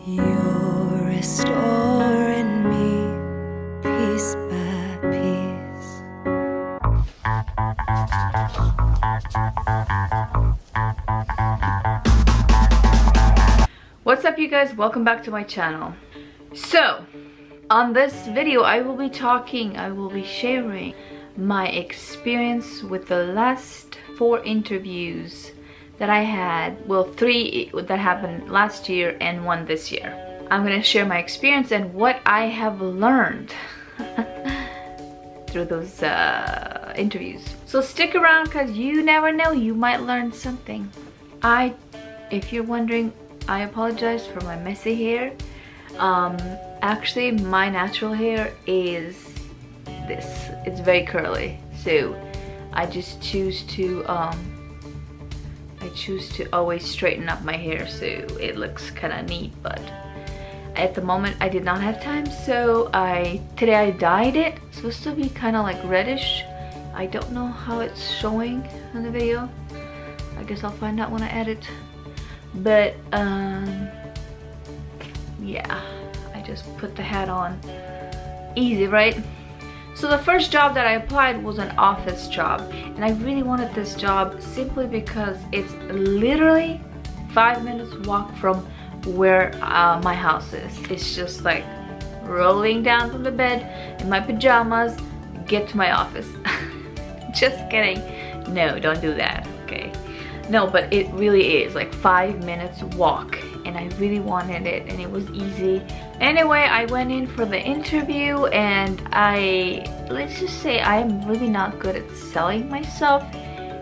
You're restoring me piece by piece. What's up, you guys? Welcome back to my channel. So on this video I will be sharing my experience with the last 4 interviews that I had. Well, 3 that happened last year and 1 this year. I'm gonna share my experience and what I have learned through those interviews. So stick around, because you never know, you might learn something. If you're wondering, I apologize for my messy hair. Actually my natural hair is this. It's very curly, so I just choose to always straighten up my hair so it looks kind of neat, but at the moment I did not have time, so today I dyed it. It's supposed to be kind of like reddish. I don't know how it's showing in the video. I guess I'll find out when I edit. But yeah, I just put the hat on. Easy, right? So the first job that I applied was an office job, and I really wanted this job simply because it's literally 5 minutes walk from where my house is. It's just like rolling down from the bed in my pajamas, get to my office. Just kidding. No, don't do that, okay? No, but it really is like 5 minutes walk, and I really wanted it, and it was easy. Anyway, I went in for the interview, and let's just say I am really not good at selling myself,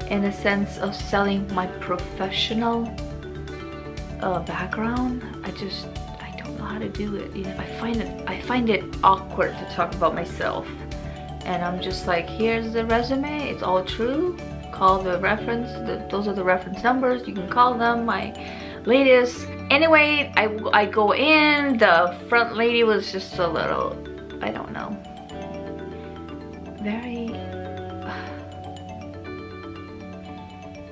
in the sense of selling my professional background. I don't know how to do it. You know, I find it awkward to talk about myself, and I'm just like, here's the resume, it's all true. Call the reference, those are the reference numbers, you can call them, my latest. Anyway, I go in, the front lady was just a little, I don't know, very,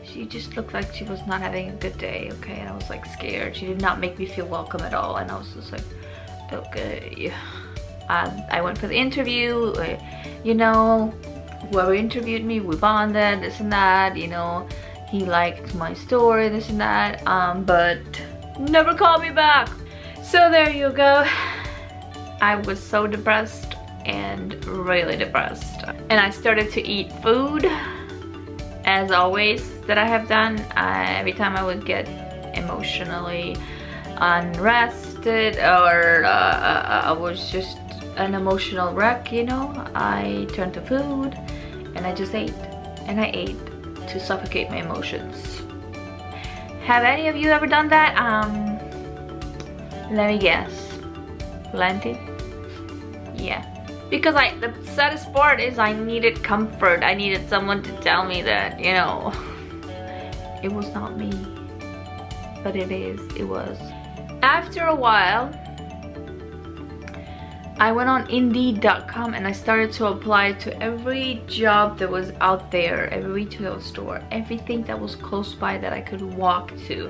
she just looked like she was not having a good day, okay? And I was like scared. She did not make me feel welcome at all, and I was just like, okay. I went for the interview, you know, whoever interviewed me, we bonded, this and that, you know, he liked my story, this and that, but never called me back. So there you go. I was so depressed, and really depressed, and I started to eat food, as always, that I have done. Every time I would get emotionally unrested, or I was just an emotional wreck, you know, I turned to food, and I just ate, and I ate to suffocate my emotions. Have any of you ever done that? Let me guess. Plenty? Yeah. Because the saddest part is I needed comfort. I needed someone to tell me that, you know, it was not me. But it was. After a while, I went on Indeed.com, and I started to apply to every job that was out there, every retail store, everything that was close by that I could walk to.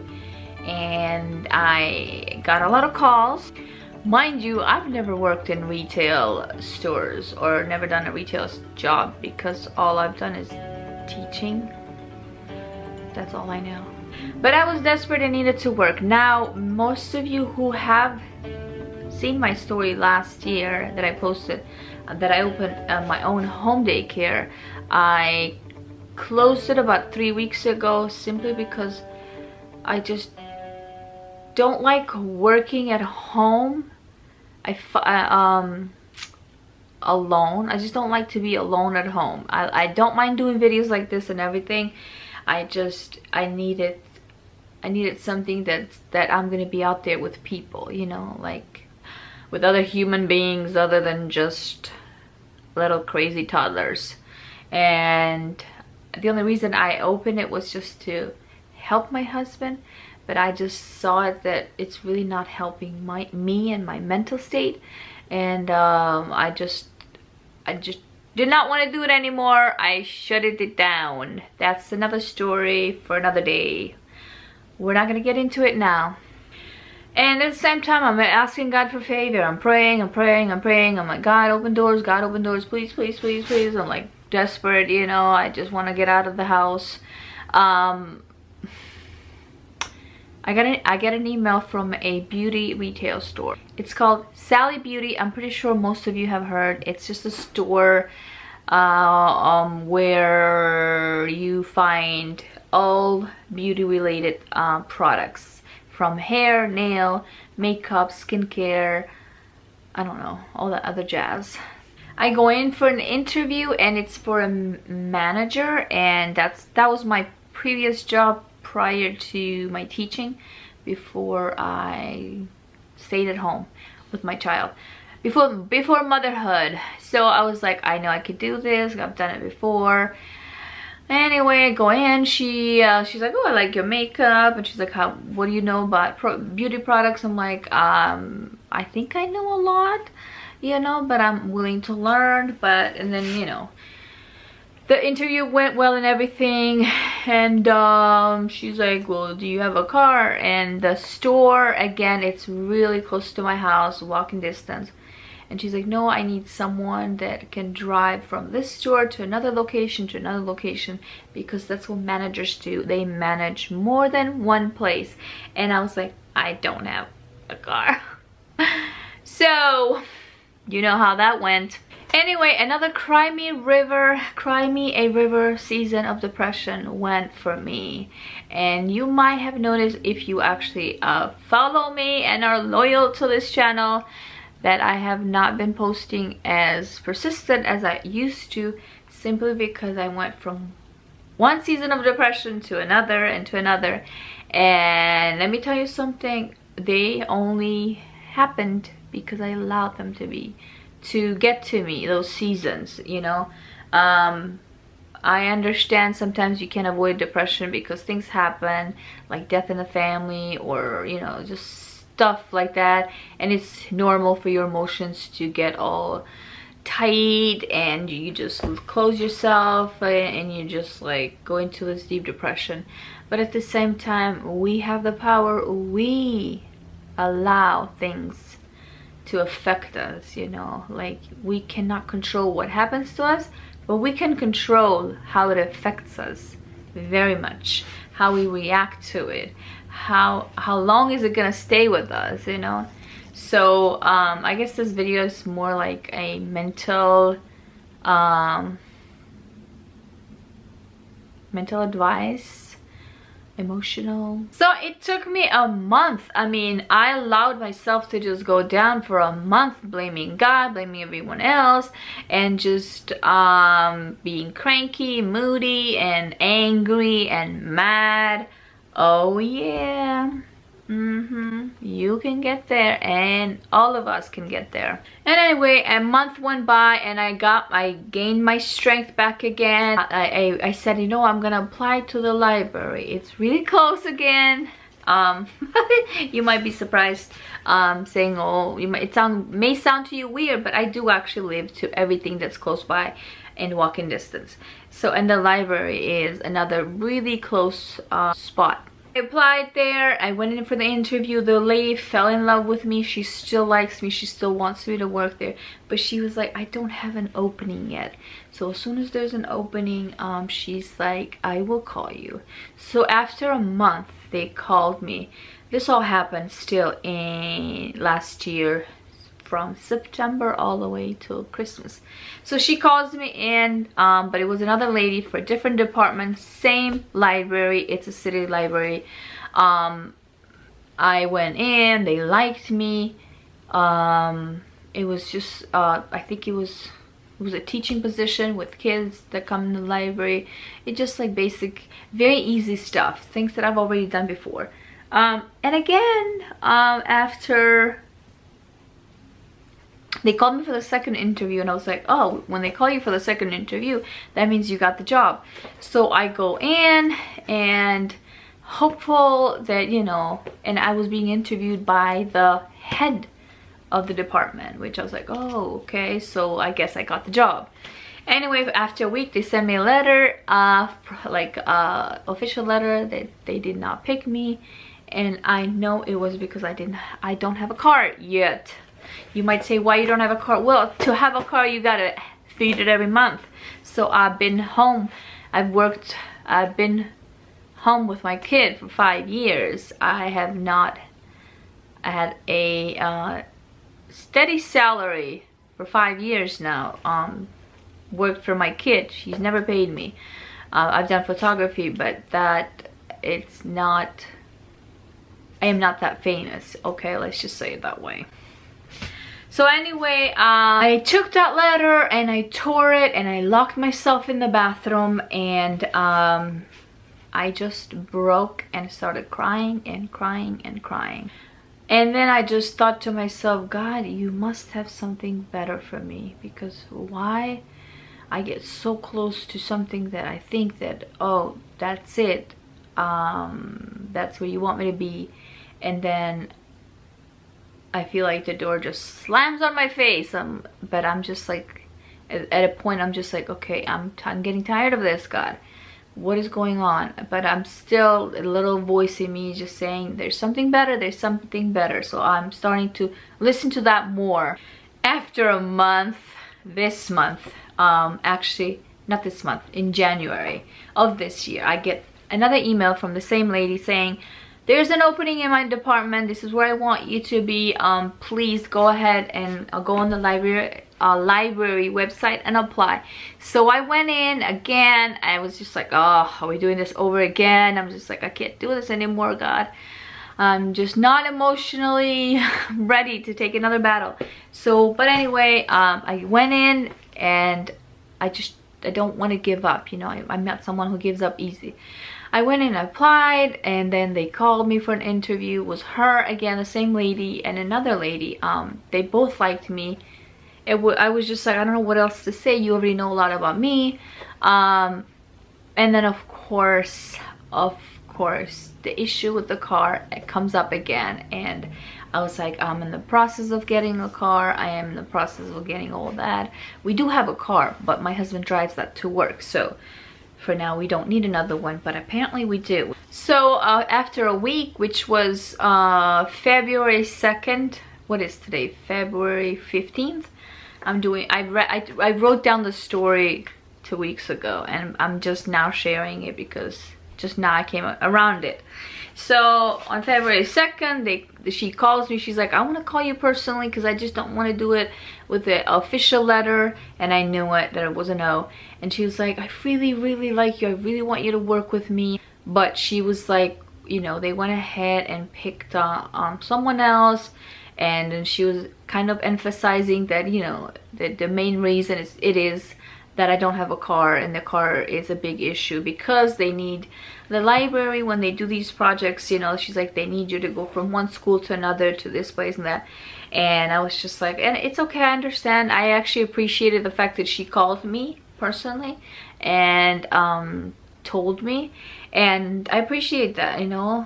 And I got a lot of calls. Mind you, I've never worked in retail stores or never done a retail job, because all I've done is teaching. That's all I know. But I was desperate and needed to work. Now, most of you who have seen my story last year that I posted, that I opened my own home daycare, I closed it about 3 weeks ago, simply because I just don't like working at home. Alone. I just don't like to be alone at home. I don't mind doing videos like this and everything. I needed something that I'm gonna be out there with people, you know, like with other human beings other than just little crazy toddlers. And the only reason I opened it was just to help my husband, but I just saw it that it's really not helping me and my mental state, and I just did not want to do it anymore. I shut it down. That's another story for another day. We're not gonna get into it now. And at the same time, I'm asking God for favor. I'm praying, I'm praying, I'm praying. I'm like, God, open doors, God, open doors, please, please, please, please. I'm like desperate, you know. I just want to get out of the house. I get an email from a beauty retail store. It's called Sally Beauty. I'm pretty sure most of you have heard. It's just a store where you find all beauty related products, from hair, nail, makeup, skincare, I don't know, all that other jazz. I go in for an interview and it's for a manager, and that was my previous job prior to my teaching, before I stayed at home with my child, before motherhood. So I was like, I know I could do this, I've done it before. Anyway, I go in, she's like, oh, I like your makeup, and she's like, what do you know about beauty products? I'm like, I think I know a lot, you know, but I'm willing to learn. And then, you know, the interview went well and everything, and she's like, well, do you have a car? And the store, again, it's really close to my house, walking distance. And she's like, no, I need someone that can drive from this store to another location, because that's what managers do. They manage more than one place. And I was like, I don't have a car. So, you know how that went. Anyway, another cry me a river season of depression went for me. And you might have noticed, if you actually follow me and are loyal to this channel, that I have not been posting as persistent as I used to, simply because I went from one season of depression to another and to another. And let me tell you something, they only happened because I allowed them to get to me, those seasons, you know. I understand sometimes you can't avoid depression because things happen, like death in the family, or, you know, just stuff like that, and it's normal for your emotions to get all tight, and you just close yourself and you just like go into this deep depression. But at the same time, we have the power. We allow things to affect us, you know. Like, we cannot control what happens to us, but we can control how it affects us very much, how we react to it, how long is it gonna stay with us, you know. So I guess this video is more like a mental advice, emotional. So it took me a month. I mean, I allowed myself to just go down for a month, blaming God, blaming everyone else, and just being cranky, moody, and angry and mad. Oh yeah, you can get there, and all of us can get there. And anyway, a month went by, and I gained my strength back again. I said, you know, I'm gonna apply to the library. It's really close again. You might be surprised saying, oh, it may sound to you weird, but I do actually live to everything that's close by in walking distance. So, and the library is another really close spot. I applied there, I went in for the interview. The lady fell in love with me. She still likes me, she still wants me to work there, but she was like, I don't have an opening yet. So as soon as there's an opening, she's like, I will call you. So after a month, they called me. This all happened still in last year, from September all the way till Christmas. So she calls me in, but it was another lady for a different department, same library. It's a city library. I went in, they liked me. It was just I think it was a teaching position with kids that come in the library. It's just like basic, very easy stuff, things that I've already done before. And again, after they called me for the second interview, and I was like, oh, when they call you for the second interview, that means you got the job. So I go in, and hopeful that, you know, and I was being interviewed by the head of the department, which I was like, oh, okay, so I guess I got the job. Anyway, after a week, they sent me a letter, like official letter that they did not pick me. and I know it was because I don't have a car yet. You might say, why you don't have a car? Well, to have a car, you gotta feed it every month. So I've been home. I've been home with my kid for 5 years. I have not had a steady salary for 5 years now. Worked for my kid. She's never paid me. I've done photography, but it's not, I am not that famous, okay? Let's just say it that way. So anyway, I took that letter and I tore it and I locked myself in the bathroom, and I just broke and started crying and crying and crying. And then I just thought to myself, God, you must have something better for me, because why I get so close to something that I think that, oh, that's it. That's where you want me to be. And then I feel like the door just slams on my face. But I'm just like, at a point, I'm just like, okay, I'm getting tired of this, God. What is going on? But I'm still, a little voice in me just saying, there's something better, there's something better. So I'm starting to listen to that more. After a month, this month, actually, not this month, in January of this year, I get another email from the same lady saying, there's an opening in my department. This is where I want you to be. Please go ahead and go on the library website and apply. So I went in again. I was just like, oh, are we doing this over again? I'm just like, I can't do this anymore, God. I'm just not emotionally ready to take another battle. So, but anyway, I went in, and I don't want to give up. You know, I'm not someone who gives up easy. I went in, applied, and then they called me for an interview. It was her again, the same lady, and another lady. They both liked me. I was just like, I don't know what else to say. You already know a lot about me. And then of course, the issue with the car, it comes up again, and I was like, I'm in the process of getting a car. I am in the process of getting all that. We do have a car, but my husband drives that to work, so for now we don't need another one, but apparently we do. So after a week, which was February 2nd, what is today, February 15th, I wrote down the story 2 weeks ago, and I'm just now sharing it because just now I came around it. So on February 2nd, she calls me. She's like, I want to call you personally because I just don't want to do it with the official letter. And I knew it, that it was a no. And she was like, I really, really like you. I really want you to work with me. But she was like, you know, they went ahead and picked on someone else. And then she was kind of emphasizing that, you know, the main reason is that I don't have a car, and the car is a big issue because they need the library when they do these projects, you know. She's like, they need you to go from one school to another, to this place and that. And I was just like, and it's okay, I understand. I actually appreciated the fact that she called me personally and told me, and I appreciate that, you know.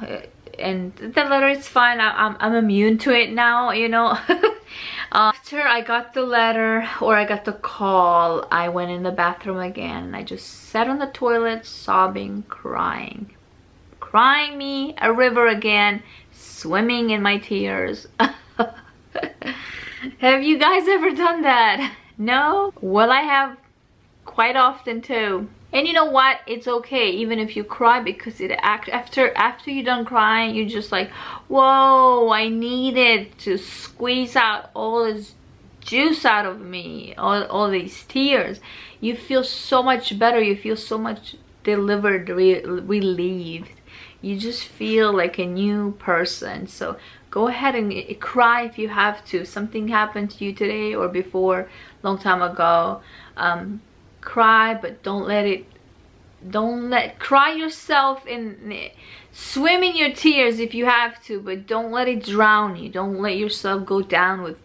And the letter is fine. I'm immune to it now, you know. After I got the letter, or I got the call, I went in the bathroom again, and I just sat on the toilet sobbing, crying me a river again, swimming in my tears. Have you guys ever done that? No? Well, I have quite often too. And you know what? It's okay even if you cry, because after you're done crying, you're just like, whoa, I needed to squeeze out all this juice out of me, all these tears. You feel so much better. You feel so much delivered, relieved. You just feel like a new person. So go ahead and cry if you have to. Something happened to you today or before, long time ago. Cry, but cry yourself in, swim in your tears if you have to, but don't let it drown you. Don't let yourself go down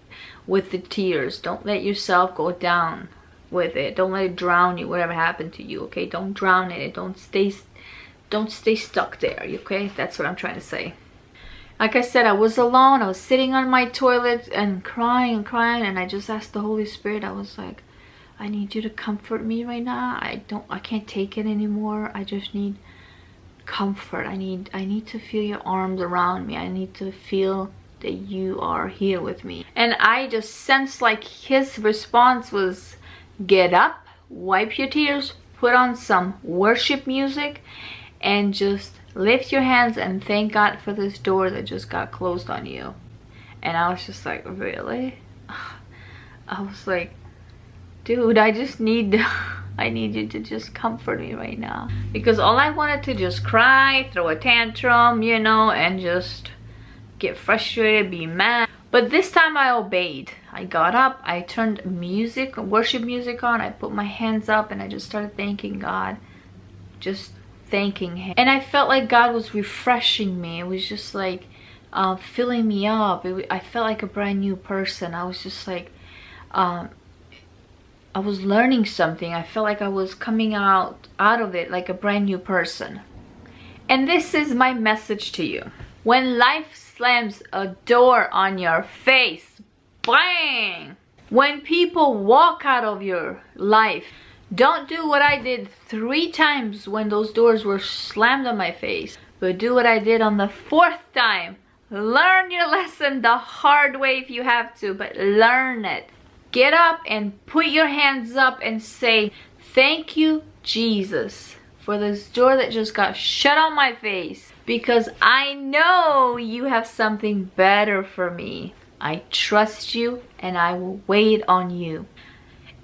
with the tears. Don't let yourself go down with it. Don't let it drown you, whatever happened to you, okay? Don't drown in it. Don't stay stuck there, okay? That's what I'm trying to say. Like I said, I was alone. I was sitting on my toilet and crying, and I just asked the Holy Spirit. I was like, I need you to comfort me right now. I can't take it anymore. I just need comfort. I need to feel your arms around me. I need to feel that you are here with me. And I just sensed like his response was, get up, wipe your tears, put on some worship music, and just lift your hands and thank God for this door that just got closed on you. And I was just like, really? I was like, dude, I just need I need you to just comfort me right now. Because all I wanted to just cry, throw a tantrum, you know, and just get frustrated, be mad. But this time I obeyed. I got up, I turned music, worship music on, I put my hands up, and I just started thanking God. Just thanking him. And I felt like God was refreshing me. It was just like filling me up. I felt like a brand new person. I was just like, I was learning something. I felt like I was coming out of it like a brand new person. And this is my message to you. When life slams a door on your face, bang! When people walk out of your life, don't do what I did 3 times when those doors were slammed on my face, but do what I did on the 4th time. Learn your lesson the hard way if you have to, but learn it. Get up and put your hands up and say, thank you, Jesus, for this door that just got shut on my face, because I know you have something better for me. I trust you and I will wait on you.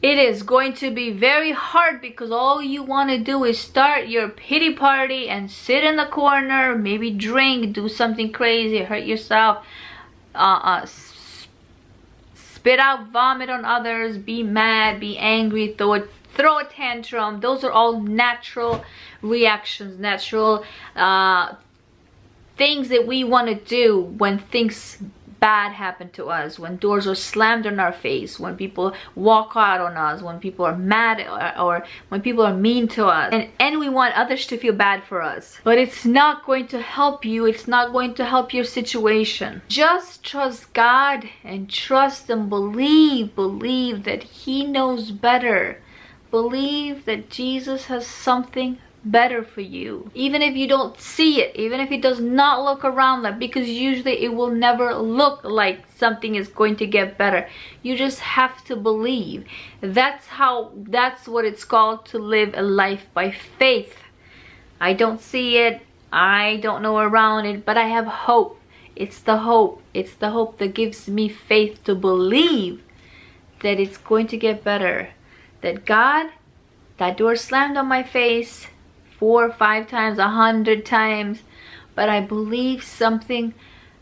It is going to be very hard because all you want to do is start your pity party and sit in the corner, maybe drink, do something crazy, hurt yourself, spit out vomit on others, be mad, be angry, throw a tantrum. Those are all natural reactions, natural things that we want to do when things bad happen to us, when doors are slammed on our face, when people walk out on us, when people are mad, or when people are mean to us, and we want others to feel bad for us. But it's not going to help you. It's not going to help your situation. Just trust God and trust and believe that he knows better. Believe that Jesus has something better for you, even if you don't see it, even if it does not look around that, because usually it will never look like something is going to get better. You just have to believe. That's what it's called, to live a life by faith. I don't see it, I don't know around it, but I have hope. It's the hope that gives me faith to believe that it's going to get better. That God, that door slammed on my face 4 or 5 times, 100 times, but I believe something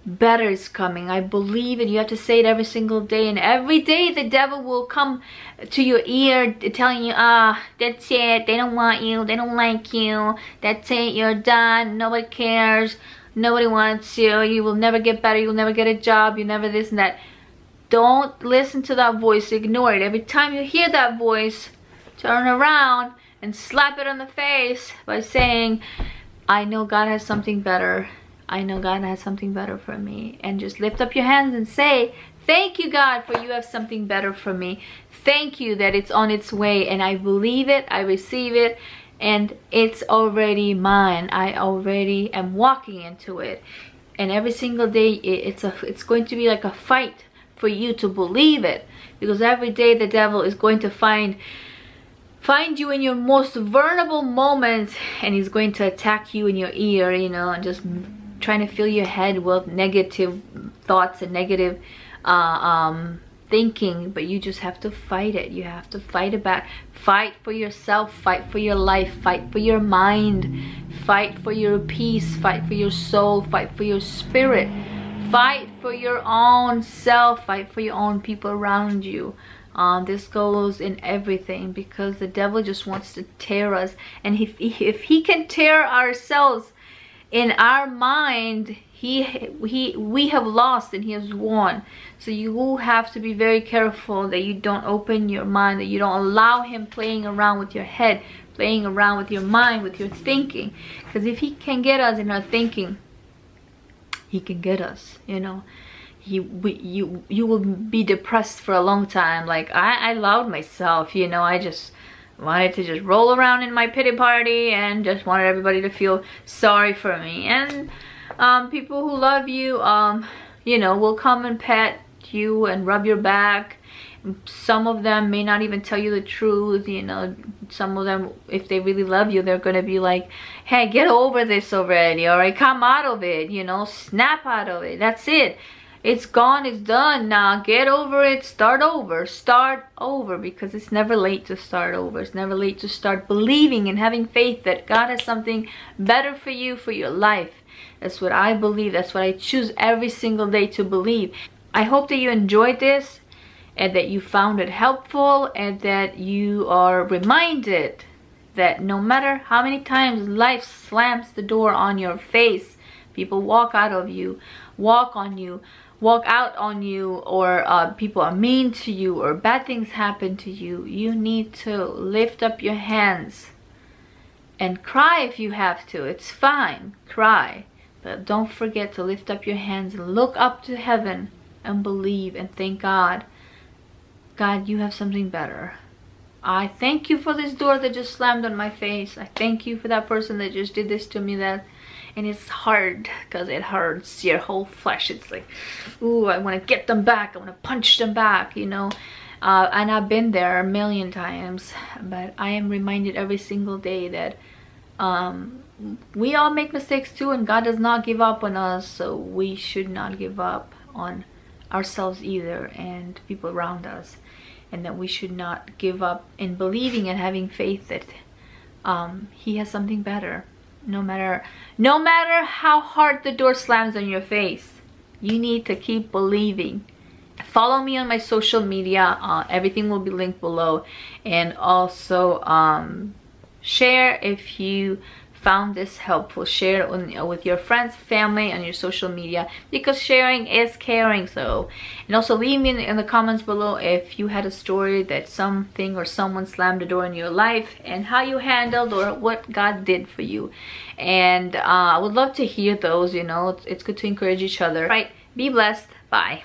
better is coming. I believe it. You have to say it every single day, and every day the devil will come to your ear telling you, that's it, they don't want you, they don't like you, that's it, you're done, nobody cares, nobody wants you, you will never get better, you'll never get a job, you never this and that. Don't listen to that voice. Ignore it. Every time you hear that voice, turn around and slap it on the face by saying, I know God has something better. I know God has something better for me. And just lift up your hands and say, thank you, God, for you have something better for me. Thank you that it's on its way, and I believe it, I receive it, and it's already mine. I already am walking into it. And every single day it's going to be like a fight for you to believe it, because every day the devil is going to find you in your most vulnerable moments, and he's going to attack you in your ear, you know, and just trying to fill your head with negative thoughts and negative thinking. But you just have to fight it. You have to fight it back. Fight for yourself, fight for your life, fight for your mind, fight for your peace, fight for your soul, fight for your spirit, fight for your own self, fight for your own people around you. This goes in everything, because the devil just wants to tear us, and if he can tear ourselves in our mind, we have lost and he has won. So you will have to be very careful that you don't open your mind, that you don't allow him playing around with your head, playing around with your mind, with your thinking. Because if he can get us in our thinking, he can get us, you know. You will be depressed for a long time. Like I allowed myself, you know, I just wanted to just roll around in my pity party and just wanted everybody to feel sorry for me. And people who love you, you know, will come and pet you and rub your back. Some of them may not even tell you the truth, you know. Some of them, if they really love you, they're gonna be like, hey, get over this already, all right, come out of it, you know, snap out of it, that's it, it's gone, it's done, now get over it, start over, because it's never late to start over. It's never late to start believing and having faith that God has something better for you, for your life. That's what I believe. That's what I choose every single day to believe. I hope that you enjoyed this, and that you found it helpful, and that you are reminded that no matter how many times life slams the door on your face, people walk out on you, walk out on you, or people are mean to you, or bad things happen to you, you need to lift up your hands and cry if you have to. It's fine, cry, but don't forget to lift up your hands and look up to heaven and believe and thank God. God, you have something better. I thank you for this door that just slammed on my face. I thank you for that person that just did this to me. And it's hard because it hurts your whole flesh. It's like, ooh, I want to get them back. I want to punch them back, you know. And I've been there a million times. But I am reminded every single day that we all make mistakes too. And God does not give up on us. So we should not give up on ourselves either, and people around us. And that we should not give up in believing and having faith that He has something better. No matter how hard the door slams on your face, you need to keep believing. Follow me on my social media. Everything will be linked below. And also share if you found this helpful. Share it with your friends, family, on your social media, because sharing is caring. So, and also leave me in the comments below if you had a story that something or someone slammed the door in your life, and how you handled, or what God did for you. And I would love to hear those. You know, it's good to encourage each other. Right, be blessed. Bye.